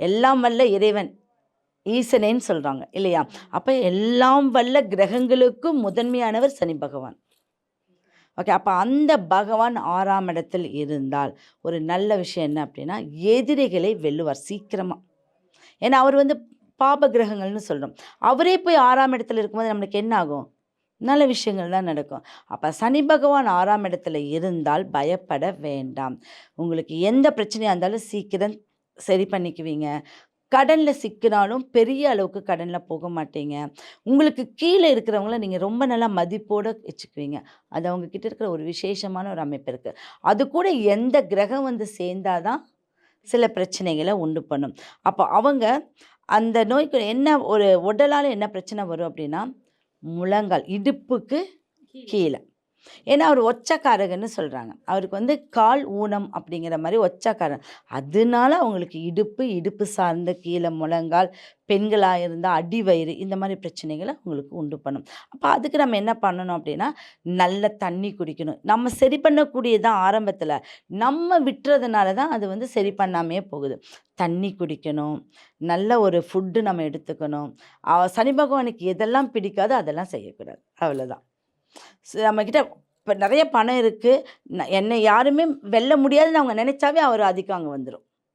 எல்லாம் வல்ல இறைவன் ஈசனேன்னு சொல்கிறாங்க இல்லையா? அப்போ எல்லாம் வல்ல கிரகங்களுக்கும் முதன்மையானவர் சனி பகவான். ஓகே, அப்போ அந்த பகவான் 6ஆம் இடத்தில் இருந்தால் ஒரு நல்ல விஷயம் என்ன அப்படின்னா, எதிரிகளை வெல்லுவார் சீக்கிரமாக. ஏன்னா அவர் வந்து பாப கிரகங்கள்னு சொல்கிறோம். அவரே போய் 6ஆம் இடத்துல இருக்கும்போது நம்மளுக்கு என்ன ஆகும்? நல்ல விஷயங்கள் தான் நடக்கும். அப்போ சனி பகவான் 6ஆம் இடத்துல இருந்தால் பயப்பட வேண்டாம். உங்களுக்கு எந்த பிரச்சனையாக இருந்தாலும் சீக்கிரம் சரி பண்ணிக்குவீங்க. கடனில் சிக்கினாலும் பெரிய அளவுக்கு கடனில் போக மாட்டீங்க. உங்களுக்கு கீழே இருக்கிறவங்கள நீங்கள் ரொம்ப நல்லா மதிப்போடு வச்சுக்குவீங்க. அது அவங்கக்கிட்ட இருக்கிற ஒரு விசேஷமான ஒரு அமைப்பு இருக்குது. அது கூட எந்த கிரகம் வந்து சேர்ந்தாதான் சில பிரச்சனைகளை உண்டு பண்ணும். அப்போ அவங்க அந்த நோய்க்கு என்ன ஒரு உடலால் என்ன பிரச்சனை வரும் அப்படின்னா, முழங்கால் இடுப்புக்கு கீழே. ஏன்னா அவர் ஒச்சக்காரகன்னு சொல்கிறாங்க. அவருக்கு வந்து கால் ஊனம் அப்படிங்கிற மாதிரி ஒச்சக்காரன். அதனால அவங்களுக்கு இடுப்பு சார்ந்த கீழே முழங்கால், பெண்களாக இருந்தால் அடிவயிறு இந்த மாதிரி பிரச்சனைகளை அவங்களுக்கு உண்டு பண்ணும். அப்போ அதுக்கு நம்ம என்ன பண்ணணும் அப்படின்னா, நல்ல தண்ணி குடிக்கணும். நம்ம சரி பண்ணக்கூடியதான் ஆரம்பத்தில், நம்ம விட்டுறதுனால தான் அது வந்து சரி பண்ணாமையே போகுது. தண்ணி குடிக்கணும், நல்ல ஒரு ஃபுட்டு நம்ம எடுத்துக்கணும். சனி பகவானுக்கு எதெல்லாம் பிடிக்காதோ அதெல்லாம் செய்யக்கூடாது. அவ்வளோதான். நம்மக்கிட்ட இப்போ நிறைய பணம் இருக்குது, என்னை யாருமே வெல்ல முடியாதுன்னு அவங்க நினச்சாவே அவர் ஆதிக்கம் அங்கே வந்துடும்.